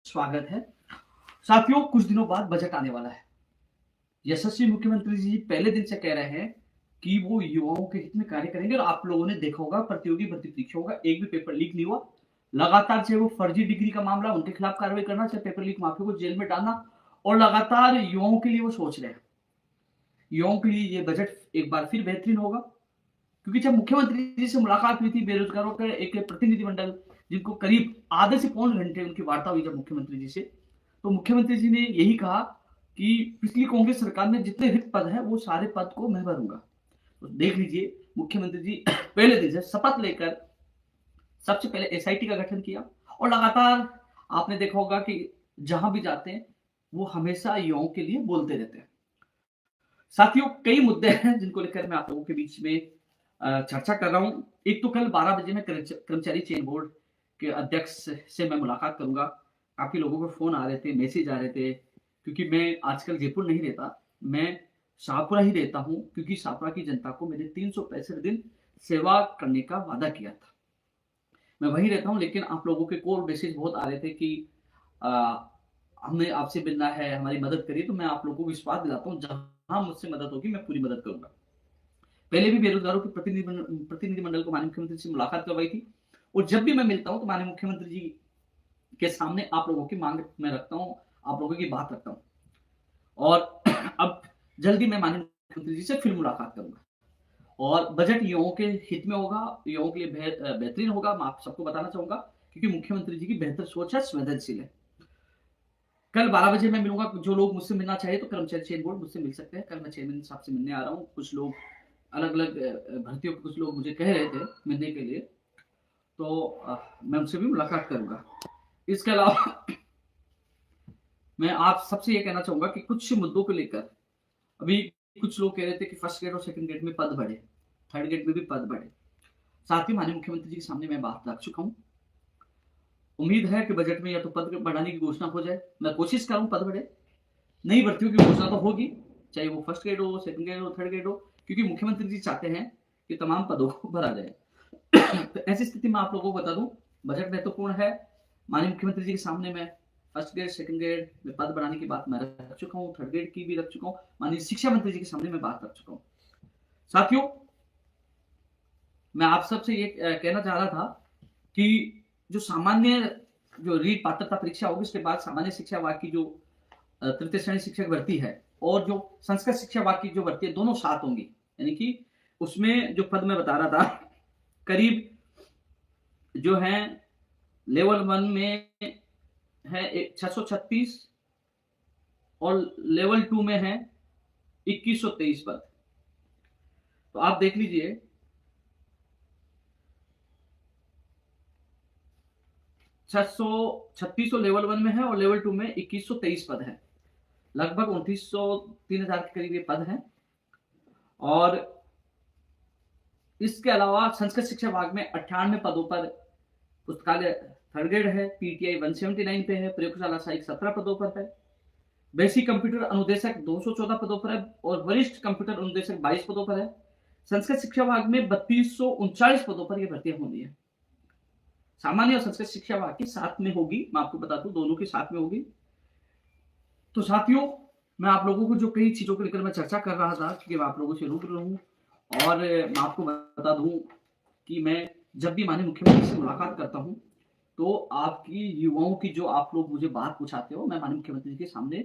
स्वागत है। साथियों, कुछ दिनों बाद बजट आने वाला है। यशस्वी मुख्यमंत्री जी पहले दिन से कह रहे हैं कि वो युवाओं के हित में कार्य करेंगे और आप लोगों ने देखा होगा प्रतियोगी भर्ती परीक्षाओं का एक भी पेपर लीक नहीं हुआ। लगातार चाहे वो फर्जी डिग्री का मामला उनके खिलाफ कार्रवाई करना, चाहे पेपर लीक माफिया को जेल में डालना, और लगातार युवाओं के लिए वो सोच रहे हैं। युवाओं के लिए ये बजट एक बार फिर बेहतरीन होगा, क्योंकि जब मुख्यमंत्री जी से मुलाकात हुई थी बेरोजगारों का एक प्रतिनिधिमंडल, जिनको करीब आधे से पौन घंटे उनकी वार्ता हुई जब मुख्यमंत्री जी से, तो मुख्यमंत्री जी ने यही कहा कि पिछली कांग्रेस सरकार में जितने रिक्त पद हैं वो सारे पद को मैं भरूंगा। तो देख लीजिए, मुख्यमंत्री जी पहले दिन से शपथ लेकर सबसे पहले एसआईटी का गठन किया, और लगातार आपने देखा होगा कि जहां भी जाते हैं वो हमेशा युवाओं के लिए बोलते रहते हैं। साथियों, कई मुद्दे हैं जिनको लेकर मैं आप लोगों के बीच में चर्चा कर रहा हूं। एक तो कल 12 बजे मैं कर्मचारी चयन बोर्ड के अध्यक्ष से मैं मुलाकात करूंगा। काफी लोगों के फोन आ रहे थे, मैसेज आ रहे थे, क्योंकि मैं आजकल जयपुर नहीं रहता, मैं शाहपुरा ही रहता हूं, क्योंकि शाहपुरा की जनता को मैंने 365 दिन सेवा करने का वादा किया था। मैं वहीं रहता हूं, लेकिन आप लोगों के कॉल मैसेज बहुत आ रहे थे कि आ, हमें आपसे मिलना है, हमारी मदद करिए। तो मैं आप लोगों को विश्वास दिलाता हूँ, जहां मुझसे मदद होगी मैं पूरी मदद करूंगा। पहले भी बेरोजगारों के प्रतिनिधिमंडल को माननीय मुख्यमंत्री से मुलाकात करवाई थी, और जब भी मैं मिलता हूं तो माननीय मुख्यमंत्री जी के सामने आप लोगों की मांग मैं रखता हूं, आप लोगों की बात रखता हूं। और अब जल्दी मैं माननीय मुख्यमंत्री जी से फिर मुलाकात करूंगा, और बजट युवाओं के हित में होगा, युवाओं के लिए बेहतरीन होगा। मैं आप सबको बताना चाहूंगा, क्योंकि मुख्यमंत्री जी की बेहतर सोच है, संवेदनशील है। कल 12 बजे मैं मिलूंगा। जो लोग मुझसे मिलना चाहिए तो कर्मचारी चयन बोर्ड मुझसे मिल सकते हैं। कल मैं चेयरमैन साहब से मिलने आ रहा हूँ। कुछ लोग अलग अलग भर्तियों के कुछ लोग मुझे कह रहे थे मिलने के लिए, तो मैं उनसे भी मुलाकात करूंगा। इसके अलावा मैं आप सबसे ये कहना चाहूंगा कि कुछ मुद्दों को लेकर अभी कुछ लोग कह रहे थे कि फर्स्ट ग्रेड और सेकंड ग्रेड में पद बढ़े, थर्ड ग्रेड में भी पद बढ़े। साथ ही माननीय मुख्यमंत्री जी के सामने मैं बात रख चुका हूँ। उम्मीद है कि बजट में या तो पद बढ़ाने की घोषणा हो जाए, मैं कोशिश करूँ पद बढ़े। नई भर्तियों की घोषणा तो होगी, चाहे वो फर्स्ट ग्रेड हो, सेकंड ग्रेड हो, थर्ड ग्रेड हो, क्योंकि मुख्यमंत्री जी चाहते हैं कि तमाम पदों को भरा जाए। तो ऐसी स्थिति में आप लोगों को बता दूं, बजट महत्वपूर्ण है। माननीय मुख्यमंत्री जी के सामने मैं फर्स्ट ग्रेड सेकंड ग्रेड में पद बढ़ाने की बात मैं रख चुका हूँ, थर्ड ग्रेड की भी रख चुका हूँ। माननीय शिक्षा मंत्री जी के सामने मैं बात रख चुका हूँ। साथियों, मैं आप सबसे ये कहना चाह रहा था कि जो सामान्य जो रीट पात्रता परीक्षा होगी, उसके बाद सामान्य शिक्षा विभाग की जो तृतीय श्रेणी शिक्षक भर्ती है, और जो संस्कृत शिक्षा विभाग की जो भर्ती है, दोनों साथ होंगी। यानी कि उसमें जो पद मैं बता रहा था, करीब जो है लेवल 1 में है 636, और लेवल 2 में है 2123 पद। तो आप देख लीजिए, 636 लेवल 1 में है और लेवल 2 में 2123 पद है। लगभग 2900-3000 के करीब ये पद है। और इसके अलावा संस्कृत शिक्षा विभाग में 98 पदों पर पुस्तकालय थर्ड ग्रेड है, पीटीआई 179 पे है, प्रयोगशाला सहायक 17 पदों पर है, बेसिक कंप्यूटर अनुदेशक 214 पदों पर है, और वरिष्ठ कंप्यूटर अनुदेशक 22 पदों पर है। संस्कृत शिक्षा विभाग में 3239 पदों पर यह भर्तियां होनी है। सामान्य और संस्कृत शिक्षा विभाग की साथ में होगी, मैं आपको बता दूं, दोनों की साथ में होगी। तो साथियों, मैं आप लोगों को जो कई चीजों को लेकर मैं चर्चा कर रहा था, कि मैं आप लोगों से रूबरू रहूं, और मैं आपको बता दूं कि मैं जब भी माननीय मुख्यमंत्री से मुलाकात करता हूं, तो आपकी युवाओं की जो आप लोग मुझे बात पूछाते हो, मैं माननीय मुख्यमंत्री के सामने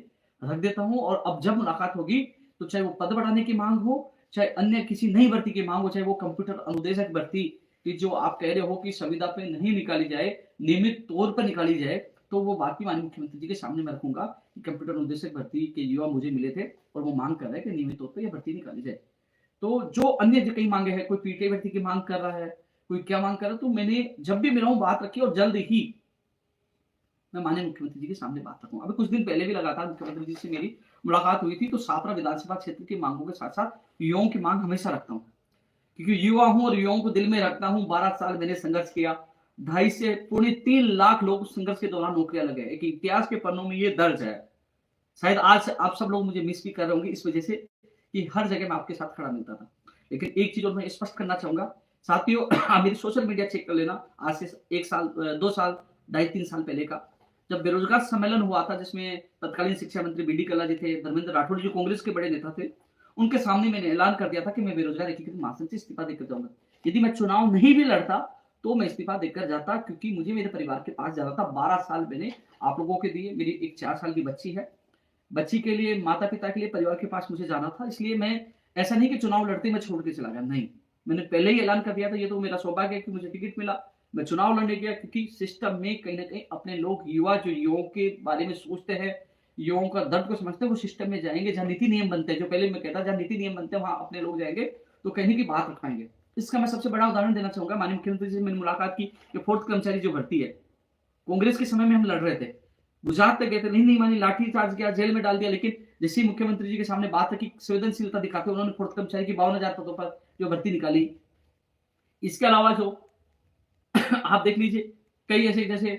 रख देता हूं। और अब जब मुलाकात होगी, तो चाहे वो पद बढ़ाने की मांग हो, चाहे अन्य किसी नई भर्ती की मांग हो, चाहे वो कंप्यूटर अनुदेशक भर्ती की जो आप कह रहे हो कि संविदा पे नहीं निकाली जाए, नियमित तौर पर निकाली जाए, तो वो बात भी माननीय मुख्यमंत्री जी के सामने मैं रखूंगा कि कंप्यूटर अनुदेशक भर्ती के युवा मुझे मिले थे, और वो मांग कर रहे हैं कि नियमित तौर पर यह भर्ती निकाली जाए। तो जो अन्य जो कई मांगे हैं, कोई पीटीआई भर्ती की मांग कर रहा है, कोई क्या मांग कर रहा है, तो मैंने जब भी मिला हूं बात रखी, और जल्द ही मैं माननीय मुख्यमंत्री जी के सामने बात रखूंगा। अभी कुछ दिन पहले भी लगातार मुख्यमंत्री जी से मेरी मुलाकात हुई थी, तो छात्रा विधानसभा क्षेत्र की मांगों के साथ साथ युवाओं की मांग हमेशा रखता हूँ, क्योंकि युवा हूं और युवाओं को दिल में रखता हूं। 12 साल मैंने संघर्ष किया, 2.5 से पौने 3 लाख लोग उस संघर्ष के दौरान नौकरियां लगे। एक इतिहास के पन्नों में ये दर्ज है। शायद आज आप सब लोग मुझे मिस भी कर रहे होंगे इस वजह से कि हर जगह मैं आपके साथ खड़ा मिलता था। लेकिन एक चीज और मैं स्पष्ट करना चाहूंगा साथियों, आप मेरी सोशल मीडिया चेक कर लेना, आज से 1 साल 2 साल 2.5-3 साल पहले का, जब बेरोजगार सम्मेलन हुआ था जिसमें तत्कालीन शिक्षा मंत्री बी डी कल्ला जी थे, धर्मेंद्र राठौड़ जो कांग्रेस के बड़े नेता थे, उनके सामने मैंने ऐलान कर दिया था कि मैं बेरोजगार एकीकृत महासंघ से इस्तीफा देकर जाऊंगा। यदि मैं चुनाव नहीं भी लड़ता तो मैं इस्तीफा देकर जाता, क्योंकि मुझे मेरे परिवार के पास जाना था। 12 साल मैंने आप लोगों के दिए, मेरी एक 4 साल की बच्ची है, बच्ची के लिए, माता पिता के लिए, परिवार के पास मुझे जाना था। इसलिए मैं ऐसा नहीं कि चुनाव लड़ते मैं छोड़ के चला गया, नहीं, मैंने पहले ही ऐलान कर दिया था। ये तो मेरा सौभाग्य है कि मुझे टिकट मिला, मैं चुनाव लड़ने गया, क्योंकि सिस्टम में कहीं ना कहीं अपने लोग, युवा जो युवाओं के बारे में सोचते हैं, युवाओं का दर्द को समझते हैं, वो सिस्टम में जाएंगे जहां नीति नियम बनते हैं। जो पहले मैं कहता, जहां नीति नियम बनते हैं वहां अपने लोग जाएंगे तो कहीं की बात रखाएंगे। इसका मैं सबसे बड़ा उदाहरण देना चाहूंगा। माननीय मुख्यमंत्री जी से मैंने मुलाकात की कि फोर्थ कर्मचारी जो भर्ती है, कांग्रेस के समय में हम लड़ रहे थे, गुजरात तक गए थे, नहीं मानी, लाठी चार्ज किया, जेल में डाल दिया। लेकिन जैसे मुख्यमंत्री जी के सामने बात रखी, संवेदनशीलता दिखाते उन्होंने फोर्थ कर्मचारी की 52,000 पदों पर जो भर्ती निकाली। इसके अलावा जो आप देख लीजिए, कई ऐसे जैसे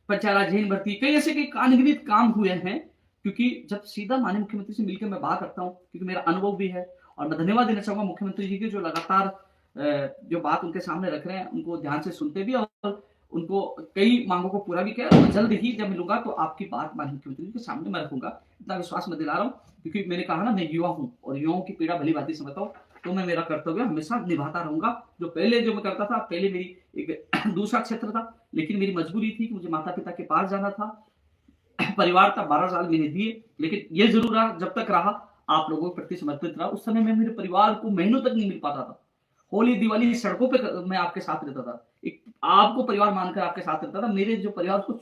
पंचायत जैन भर्ती, कई ऐसे कई अनगिनत काम हुए हैं। क्योंकि जब सीधा माननीय मुख्यमंत्री से मिलकर मैं बात करता हूं, क्योंकि मेरा अनुभव भी है, और मैं धन्यवाद देना चाहूंगा मुख्यमंत्री जी की, जो लगातार जो बात उनके सामने रख रहे हैं उनको ध्यान से सुनते भी, और उनको कई मांगों को पूरा भी किया। और जल्द ही जब मिलूंगा तो आपकी बात माननीय मुख्यमंत्री जी के सामने मैं रखूंगा, इतना विश्वास मैं दिला रहा हूँ। क्योंकि मैंने कहा ना, मैं युवा हूँ और युवाओं की पीड़ा भली भांति समझता हूँ, तो मैं मेरा कर्तव्य हमेशा निभाता रहूंगा। जो पहले जो मैं करता था, पहले मेरी एक दूसरा क्षेत्र था, लेकिन मेरी मजबूरी थी कि मुझे माता पिता के पास जाना था, परिवार था, 12 साल मैंने दिए। लेकिन ये जरूर रहा, जब तक रहा आप लोगों के प्रति समर्पित रहा। उस समय मैं मेरे परिवार को महीनों तक नहीं मिल पाता था, होली दिवाली सड़कों पे मैं आपके साथ रहता था, एक आपको परिवार मानकर आपके साथ रहता था। मेरे जो परिवार को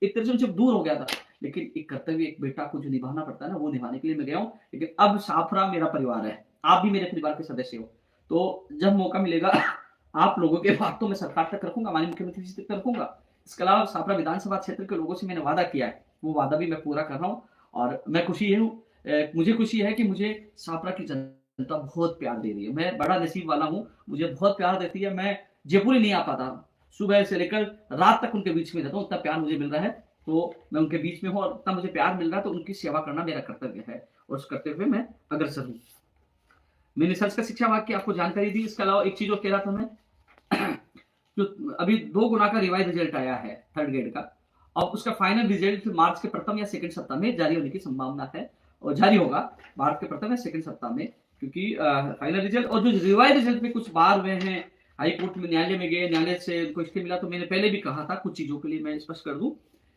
एक तरह से उनसे दूर हो गया था, लेकिन एक कर्तव्य एक बेटा को जो निभाना पड़ता है ना, वो निभाने के लिए मैं गया हूँ। लेकिन अब साफरा मेरा परिवार है, आप भी मेरे परिवार के सदस्य हो, तो जब मौका मिलेगा आप लोगों के बात तो मैं सरकार तक रखूंगा, माननीय मुख्यमंत्री जी तक रखूंगा। इसके अलावा साफरा विधानसभा क्षेत्र के लोगों से मैंने वादा किया है, वो वादा भी मैं पूरा कर रहा हूँ। और मैं खुशी हूँ, मुझे खुशी है कि मुझे साफरा की जनता बहुत प्यार दे रही है। मैं बड़ा नसीब वाला हूँ, मुझे बहुत प्यार देती है। मैं जयपुर ही नहीं आ पाता, सुबह से लेकर रात तक उनके बीच में रहता हूँ, उतना प्यार मुझे मिल रहा है। तो मैं उनके बीच में हूँ और उतना मुझे प्यार मिल रहा है, तो उनकी सेवा करना मेरा कर्तव्य है, और उस करते हुए मैं अग्रसर हूँ। मैंने संस्कृत शिक्षा विभाग की आपको जानकारी दी। इसके अलावा एक चीज और कह रहा था मैं, जो अभी 2 गुना का रिवाइज रिजल्ट आया है थर्ड ग्रेड का, और उसका फाइनल रिजल्ट मार्च के प्रथम या सेकंड सप्ताह में जारी होने की संभावना है, और जारी होगा मार्च के प्रथम या सेकंड सप्ताह में। क्योंकि फाइनल रिजल्ट और जो रिवाइज रिजल्ट में कुछ बार हुए हैं, हाई कोर्ट में, न्यायालय में गए, न्यायालय से उनको स्टे मिला। तो मैंने पहले भी कहा था, कुछ चीजों के लिए मैं स्पष्ट कर दूं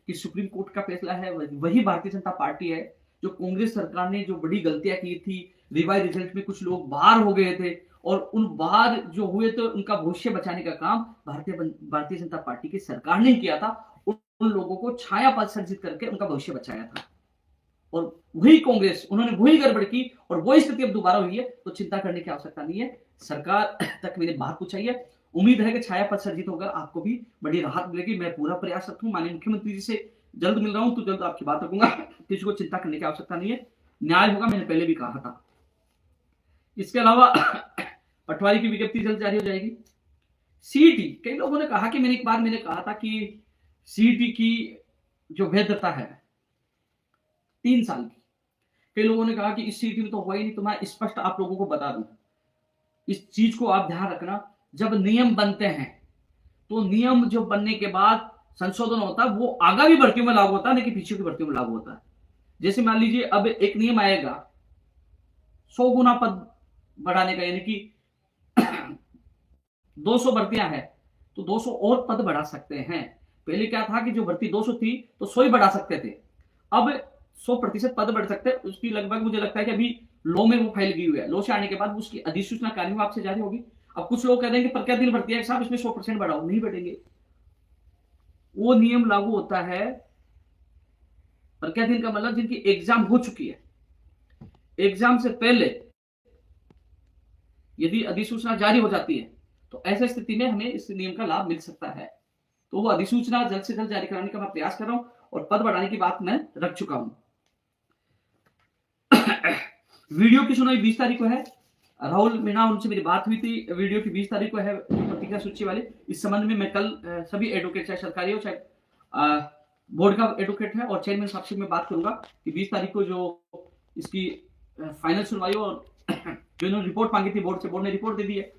कि सुप्रीम कोर्ट का फैसला है, वही भारतीय जनता पार्टी है जो कांग्रेस सरकार ने जो बड़ी गलतियां की थी, रिवाइज रिजल्ट में कुछ लोग बाहर हो गए थे, और उन बाहर जो हुए तो उनका भविष्य बचाने का काम भारतीय जनता पार्टी की सरकार ने किया था। उन लोगों को छाया पद सर्जित करके उनका भविष्य बचाया था, और वही कांग्रेस, उन्होंने वही गड़बड़ की, और वही स्थिति अब दोबारा हुई है। तो चिंता करने की आवश्यकता नहीं है, सरकार तक मैंने बात पहुंचाई है। उम्मीद है कि छाया पद सर्जित होकर आपको भी बड़ी राहत मिलेगी। मैं पूरा प्रयास रखूं, माननीय मुख्यमंत्री जी से जल्द मिल रहा हूं, तो जल्द आपकी बात रखूंगा, किसी को चिंता करने की आवश्यकता नहीं है, न्याय होगा, मैंने पहले भी कहा था। इसके अलावा पटवारी की विज्ञप्ति जल्द जारी हो जाएगी। सीईटी, कई लोगों ने कहा कि मैंने कहा था कि सीईटी की जो वैधता है 3 साल की, कई लोगों ने कहा कि इस सीईटी में तो हुआ ही नहीं। तो मैं स्पष्ट आप लोगों को बता दूं, इस चीज को आप ध्यान रखना, जब नियम बनते हैं तो नियम जो बनने के बाद संशोधन होता है, वो आगामी भर्तियों में लागू होता है, नहीं कि पीछे की भर्तियों में लागू होता है। जैसे मान लीजिए अब एक नियम आएगा 100 गुना पद बढ़ाने का, यानी कि 200 भर्तियां हैं तो 200 और पद बढ़ा सकते हैं। पहले क्या था कि जो भर्ती 200 थी तो 100 ही बढ़ा सकते थे, अब 100% पद बढ़ सकते हैं। उसकी लगभग मुझे लगता है कि अभी लॉ में वो फाइल की हुई है, लॉ से आने के बाद उसकी अधिसूचना कार्यवाही आपसे जारी होगी। अब कुछ लोग कह देंगे पर क्या दिन भर्ती है साहब, इसमें 100% बढ़ाओ, नहीं बढ़ेंगे। वो नियम लागू होता है पर क्या दिन का मतलब जिनकी एग्जाम हो चुकी है, एग्जाम से पहले यदि अधिसूचना जारी हो जाती है तो ऐसी स्थिति में हमें इस नियम का लाभ मिल सकता है। तो वो अधिसूचना जल्द से जल्द जारी कराने का मैं प्रयास कर रहा हूं, और पद बढ़ाने की बात मैं रख चुका हूं। वीडियो की सुनवाई 20 तारीख को है। राहुल मीणा, उनसे मेरी बात हुई थी, वीडियो की 20 तारीख को है प्रतिक्रिया सूची वाले। इस संबंध में मैं कल सभी एडवोकेट, चाहे सरकारी हो चाहे बोर्ड का एडवोकेट है और चेयरमैन साहब से मैं बात करूंगा कि 20 तारीख को जो इसकी फाइनल सुनवाई हो, और जो इन्होंने रिपोर्ट मांगी थी बोर्ड से, बोर्ड ने रिपोर्ट दे दी है,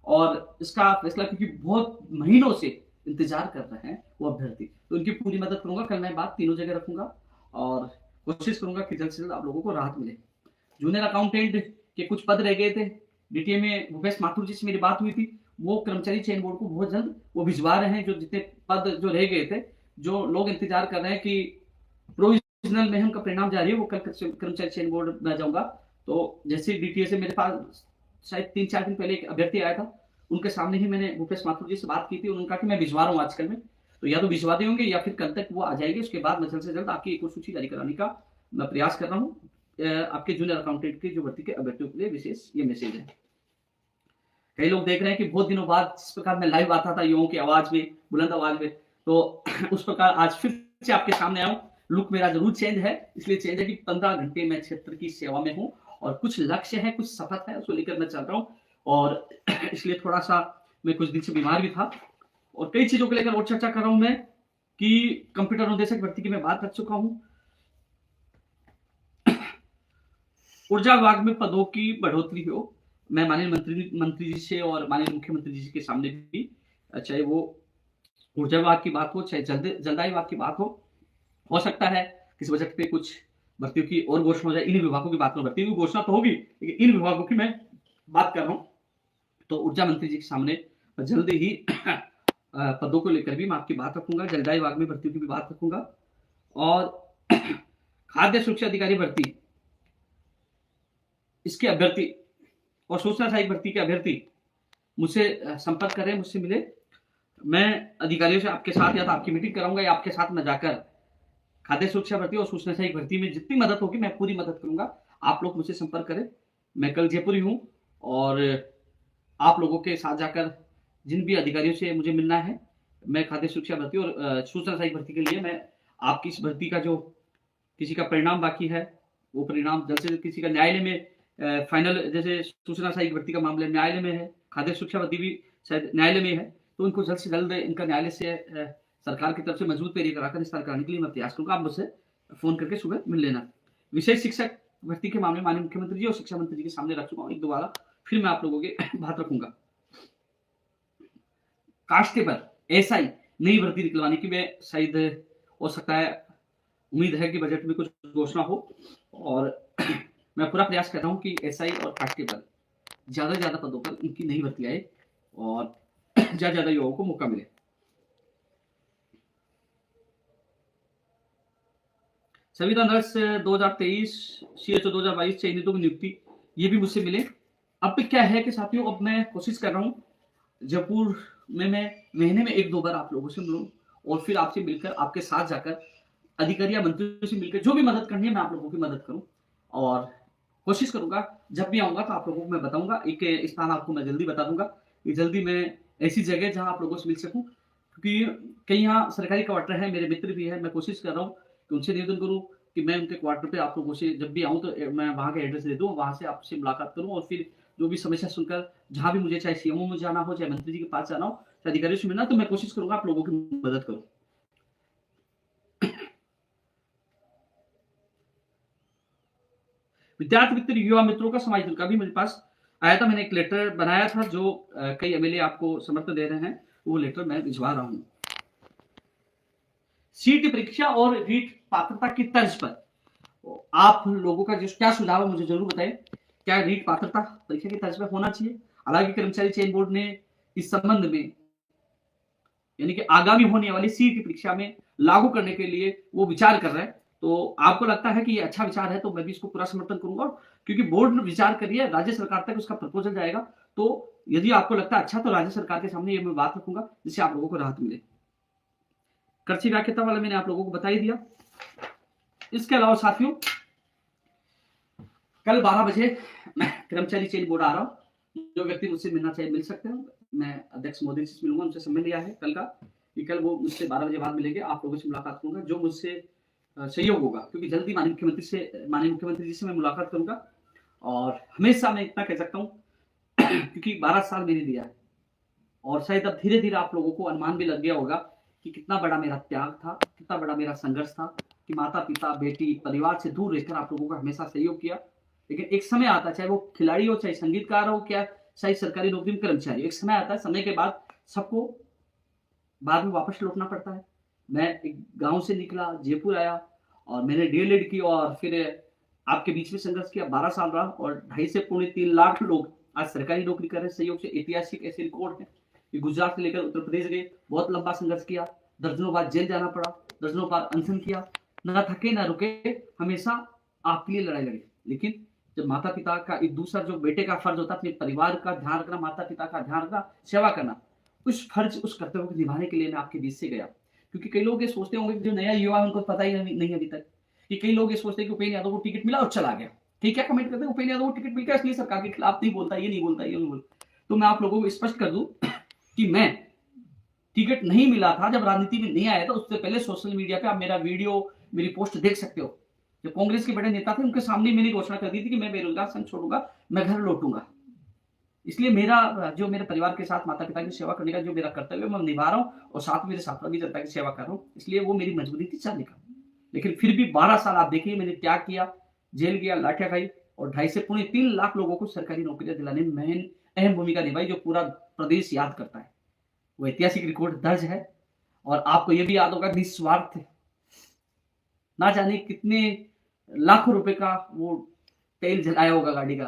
और इसका फैसला, क्योंकि बहुत महीनों से इंतजार कर रहे हैं वो अभ्यर्थी, तो उनकी पूरी मदद करूंगा। कल मैं बात तीनों जगह रखूंगा और कोशिश करूंगा कि जल्द से जल्द आप लोगों को राहत मिले। जूनियर अकाउंटेंट के कुछ पद रह गए थे, डीटीए में भूपेश माथुर जी से मेरी बात हुई थी, वो कर्मचारी चयन बोर्ड को बहुत जल्द वो भिजवा रहे हैं। जो जितने पद जो रह गए थे, जो लोग इंतजार कर रहे हैं कि प्रोविजनल में का परिणाम जारी है, वो कल कर्मचारी चयन बोर्ड में जाऊंगा। तो जैसे डीटीए से मेरे पास शायद 3-4 दिन पहले एक अभ्यर्थी आया था, उनके सामने ही मैंने भूपेश माथुर जी से बात की थी। उन्होंने कहा कि मैं भिजवा रहा हूँ आजकल में, तो या तो भिजवा दे होंगे या फिर कल तक वो आ जाएंगे। उसके बाद मैं जल्द से जल्द आपकी एक और सूची जारी कराने का मैं प्रयास कर रहा हूँ। आपके जूनियर अकाउंटेंट की जो भर्ती के अभ्यर्थियों के लिए विशेष ये मैसेज है। कई लोग देख रहे हैं कि बहुत दिनों बाद जिस प्रकार मैं लाइव आता था युवाओं की आवाज में, बुलंद आवाज में, तो उस प्रकार आज फिर से आपके सामने आया हूं। लुक मेरा जरूर चेंज है, इसलिए चेंज है कि 15 घंटे मैं क्षेत्र की सेवा में हूं और कुछ लक्ष्य है, कुछ शपथ है, उसको लेकर मैं चल रहा हूं। और इसलिए थोड़ा सा मैं कुछ दिन से बीमार भी था और कई चीजों को लेकर और चर्चा कर रहा हूं मैं कि कंप्यूटर अनुदेशक भर्ती की मैं बात कर चुका हूं। ऊर्जा विभाग में पदों की बढ़ोतरी हो, मैं माननीय मंत्री जी से और माननीय मुख्यमंत्री जी के सामने भी, चाहे वो ऊर्जा विभाग की बात हो, चाहे जलदाय विभाग की बात हो सकता है किसी बजट पे कुछ भर्तियों की और घोषणा हो जाए। इन विभागों की बात करो, भर्तियों की घोषणा तो होगी, लेकिन इन विभागों की मैं बात कर रहा हूँ। तो ऊर्जा मंत्री जी के सामने जल्दी ही पदों को लेकर भी मैं आपकी बात रखूंगा। जलदाय विभाग में भर्तियों की भी बात रखूंगा और खाद्य सुरक्षा अधिकारी भर्ती, इसके अभ्यर्थी और सूचना सहायक भर्ती के अभ्यर्थी मुझसे संपर्क करें, मुझसे मिले। मैं अधिकारियों से आपके साथ या तो आपकी मीटिंग कराऊंगा या आपके साथ में जाकर खाद्य सुरक्षा भर्ती और सूचना सहायक भर्ती में जितनी मदद होगी मैं पूरी मदद करूंगा। आप लोग मुझसे संपर्क करें। मैं कल जयपुर ही हूं और आप लोगों के साथ जाकर जिन भी अधिकारियों से मुझे मिलना है, मैं खाद्य सुरक्षा भर्ती और सूचना सहायक भर्ती के लिए मैं आपकी इस भर्ती का जो किसी का परिणाम बाकी है, वो परिणाम जल्द से जल्द, किसी का न्यायालय में फाइनल, जैसे सूचना सहायक भर्ती का मामला न्यायालय में है, खाद्य सुरक्षा भर्ती भी शायद न्यायालय में है, तो उनको जल्द से जल्द इनका न्यायालय से सरकार की तरफ से मजबूत पेरी कराकर निस्तार कराने के लिए मैं प्रयास करूंगा। आप मुझसे फोन करके सुबह मिल लेना। विशेष शिक्षक भर्ती के मामले माननीय मुख्यमंत्री जी और शिक्षा मंत्री जी के सामने रख चुका हूँ, एक दोबारा फिर मैं आप लोगों के बात रखूंगा। कांस्टेबल एसआई नई भर्ती निकलवाने की मैं शायद हो सकता है, उम्मीद है कि बजट में कुछ घोषणा हो और मैं पूरा प्रयास कर रहा हूं कि एसआई और कांस्टेबल ज्यादा से ज्यादा पदों पर इनकी नई भर्ती आए और ज्यादा ज्यादा युवाओं को मौका मिले। संविदा नर्स 2023 सीएचओ 2022 चयनितों की नियुक्ति, ये भी मुझसे मिले। अब क्या है कि साथियों, अब मैं कोशिश कर रहा हूं जयपुर में मैं महीने में 1-2 बार आप लोगों से मिलूं और फिर आपसे मिलकर, आपके साथ जाकर, अधिकारी या मंत्रियों से मिलकर जो भी मदद करनी है मैं आप लोगों की मदद करूं और कोशिश करूंगा जब भी आऊंगा तो आप लोगों को मैं बताऊंगा। एक स्थान आपको मैं जल्दी बता दूंगा कि जल्दी मैं ऐसी जगह जहां आप लोगों से मिल सकूं, क्योंकि कई यहाँ सरकारी क्वार्टर है, मेरे मित्र भी है, मैं कोशिश कर रहा हूँ कि उनसे निवेदन करूँ कि मैं उनके क्वार्टर पे आप लोगों से जब भी आऊँ तो मैं वहाँ का एड्रेस दे दूँ, वहाँ से आपसे मुलाकात करूँ और फिर जो भी समस्या सुनकर जहाँ भी मुझे, चाहे सीएमओ में जाना हो, चाहे मंत्री जी के पास जाना हो, चाहे अधिकारियों से मिलना, तो मैं कोशिश करूंगा आप लोगों की मदद करूँ। विद्यार्थी मित्र, युवा मित्रों का समायोजन का भी मेरे पास आया था। मैंने एक लेटर बनाया था जो कई एमएलए आपको समर्थन दे रहे हैं, वो लेटर मैं भिजवा रहा हूँ। सीट परीक्षा और रीट पात्रता की तर्ज पर आप लोगों का जो क्या सुझाव है मुझे जरूर बताएं। क्या रीट पात्रता परीक्षा की तर्ज पर होना चाहिए? हालांकि कर्मचारी चयन बोर्ड ने इस संबंध में, यानी कि आगामी होने वाली सीट परीक्षा में लागू करने के लिए वो विचार कर रहे हैं। तो आपको लगता है कि ये अच्छा विचार है तो मैं भी इसको पूरा समर्थन करूंगा, क्योंकि बोर्ड विचार करिए, राज्य सरकार तक उसका प्रपोजल जाएगा। तो यदि आपको लगता है अच्छा, तो राज्य सरकार के सामने ये मैं बात रखूंगा जिससे आप लोगों को राहत मिले। कर्ची व्याख्याता वाला मैंने आप लोगों को बता ही दिया। इसके अलावा साथियों, कल 12 बजे मैं कर्मचारी चयन बोर्ड आ रहा हूँ। जो व्यक्ति मुझसे मिलना चाहे मिल सकते हैं। मैं अध्यक्ष मोदी से मिलूंगा, उनसे समय लिया है कल का कि कल वो मुझसे 12 बजे बाद मिलेंगे, आप लोगों से मुलाकात करूंगा। जो मुझसे सहयोग होगा, क्योंकि जल्दी माननीय मुख्यमंत्री जी से मैं मुलाकात करूंगा। और हमेशा मैं इतना कह सकता हूँ क्योंकि 12 साल मैंने दिया है और शायद अब धीरे धीरे आप लोगों को अनुमान भी लग गया होगा कि कितना बड़ा मेरा त्याग था, कितना बड़ा मेरा संघर्ष था कि माता पिता बेटी परिवार से दूर रहकर आप लोगों को हमेशा सहयोग किया। लेकिन एक समय आता, चाहे वो खिलाड़ी हो, चाहे संगीतकार हो, क्या चाहे सरकारी नौकरी में कर्मचारी, एक समय आता है, समय के बाद सबको बाद में वापस लौटना पड़ता है। मैं एक गाँव से निकला, जयपुर आया और मैंने डीएलएड की और फिर आपके बीच में संघर्ष किया, 12 साल रहा और 2.5 से पौने 3 लाख लोग आज सरकारी नौकरी कर रहे हैं सहयोग से। ऐतिहासिक ऐसे रिकॉर्ड है कि गुजरात से लेकर उत्तर प्रदेश गए, बहुत लंबा संघर्ष किया, दर्जनों बार जेल जाना पड़ा, दर्जनों बार अनशन किया, ना थके ना रुके, हमेशा आपके लिए लड़ाई लड़ी। लेकिन जब माता-पिता का एक दूसरा जो बेटे का फर्ज होता है अपने परिवार का ध्यान रखना, माता-पिता का ध्यान रखना, सेवा करना, उस फर्ज, उस कर्तव्य को निभाने के लिए मैं आपके बीच से गया। क्योंकि कई लोग ये सोचते होंगे कि जो नया युवा है उनको पता ही नहीं अभी तक, कि कई लोग ये सोचते हैं कि उपेंद्र यादव को टिकट मिला और चला गया। ठीक है, कमेंट करते हैं उपेंद्र यादव को टिकट मिल गया इसलिए सरकार के खिलाफ नहीं बोलता, ये नहीं बोलता, ये नहीं बोलता। तो मैं आप लोगों को स्पष्ट कर दूं कि मैं टिकट नहीं मिला था, जब राजनीति में नहीं आया था उससे पहले सोशल मीडिया पे आप मेरा वीडियो, मेरी पोस्ट देख सकते हो। जो कांग्रेस के बड़े नेता थे उनके सामने मैंने घोषणा कर दी थी कि मैं बेरोजगार संघ छोड़ूंगा, मैं घर लौटूंगा। इसलिए मेरा जो मेरे परिवार के साथ माता-पिता की सेवा करने का जो मेरा कर्तव्य है मैं निभा रहा हूँ और साथ में मेरे साथ वाली जनता की सेवा कर रहा हूँ। इसलिए वो मेरी मजबूरी थी चलने का। लेकिन फिर भी 12 साल आप देखिए मैंने त्याग किया, जेल गया, लाठियाँ खाई और 2.5 से पौने 3 लाख लोगों को सरकारी नौकरियाँ दिलाने में मैंने अहम भूमिका निभाई जो पूरा प्रदेश याद करता है। वो ऐतिहासिक रिकॉर्ड दर्ज है और आपको ये भी याद होगा निस्वार्थ ना जाने कितने लाखों रुपए का वो तेल जलाया होगा गाड़ी का,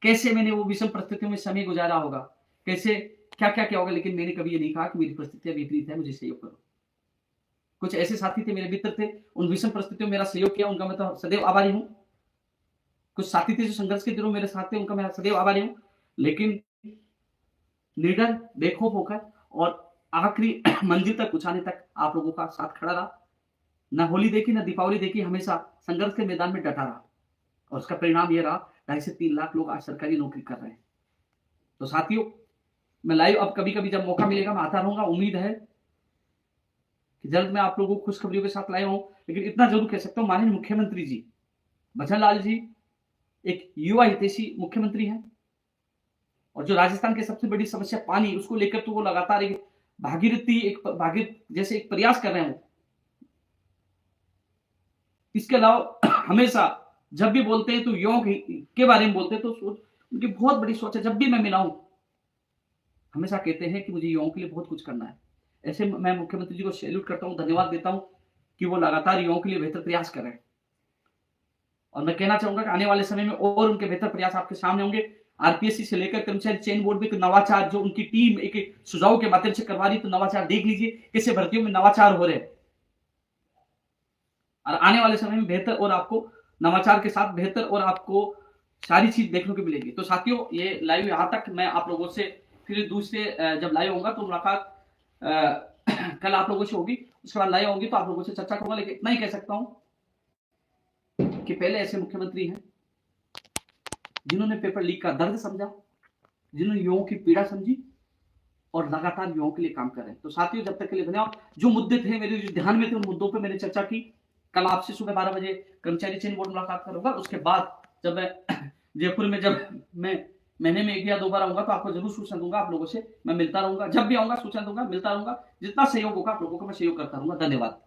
कैसे मैंने वो विषम परिस्थितियों में समय गुजारा होगा, कैसे क्या-क्या किया होगा, लेकिन मैंने कभी ये नहीं कहा कि मेरी परिस्थितियाँ विपरीत है, मुझे सहयोग करो। कुछ ऐसे साथी थे, मेरे मित्र थे, उन विषम परिस्थितियों में मेरा सहयोग किया, उनका मैं तो सदैव आभारी हूँ। कुछ साथी थे जो संघर्ष के दिनों मेरे साथ थे, उनका मैं सदैव आभारी हूँ। लेकिन निडर, बेखौफ होकर और आखिरी मंजिल तक पहुँचाने तक आप लोगों का साथ खड़ा रहा। ना होली देखी, ना दीपावली देखी, हमेशा संघर्ष के मैदान में डटा रहा और उसका परिणाम ये रहा 2.5 से 3 लाख लोग आज सरकारी नौकरी कर रहे हैं। तो साथियों, मैं लाइव अब कभी-कभी जब मौका मिलेगा मैं आता रहूँगा। उम्मीद है कि जल्द मैं आप लोगों को खुशखबरियों के साथ लाया हूँ। लेकिन इतना ज़रूर कह सकता हूँ माननीय मुख्यमंत्री जी, भजन लाल जी एक युवा हितैषी मुख्यमंत्री हैं और जो राजस्थान की सबसे बड़ी समस्या पानी, उसको लेकर तो वो लगातार एक भागीरथी जैसे एक प्रयास कर रहे हैं। इसके अलावा हमेशा जब भी बोलते हैं तो युवाओं के बारे में बोलते हैं तो उनकी बहुत बड़ी सोच है। जब भी मैं मिला हूं हमेशा कहते हैं कि मुझे युवाओं के लिए बहुत कुछ करना है। ऐसे मैं मुख्यमंत्री जी को सैल्यूट करता हूं, धन्यवाद देता हूं कि वो लगातार युवाओं के लिए बेहतर प्रयास कर रहे हैं और मैं कहना चाहूंगा कि आने वाले समय में और उनके बेहतर प्रयास आपके सामने होंगे। आरपीएससी से लेकर कर्मचारी चयन बोर्ड में तो नवाचार जो उनकी टीम एक सुझाव के माध्यम से करवा रही, तो नवाचार देख लीजिए कैसे भर्तियों में नवाचार हो रहे हैं और आने वाले समय में बेहतर और आपको नवाचार के साथ बेहतर और आपको सारी चीज देखने को मिलेगी। तो साथियों, ये लाइव यहाँ तक। मैं आप लोगों से फिर दूसरे जब लाइव होगा तो मुलाकात कल आप लोगों से होगी, उसके बाद लाइव होगी तो आप लोगों से चर्चा करूंगा। लेकिन इतना ही कह सकता हूं कि पहले ऐसे मुख्यमंत्री हैं जिन्होंने पेपर लीक का दर्द समझा, जिन्होंने युवाओं की पीड़ा समझी और लगातार युवाओं के लिए काम कर रहे हैं। तो साथियों, जब तक के लिए धन्यवाद। जो मुद्दे थे मेरे जो ध्यान में थे उन मुद्दों पर मैंने चर्चा की। कल आपसे सुबह 12 बजे कर्मचारी चयन बोर्ड मुलाकात करूंगा। उसके बाद जब मैं जयपुर में जब मैं महीने में 1 या 2 बार आऊंगा तो आपको जरूर सूचना दूंगा। आप लोगों से मैं मिलता रहूंगा, जब भी आऊंगा सूचना दूंगा, मिलता रहूंगा। जितना सहयोग होगा आप लोगों को मैं सहयोग करता रहूंगा। धन्यवाद।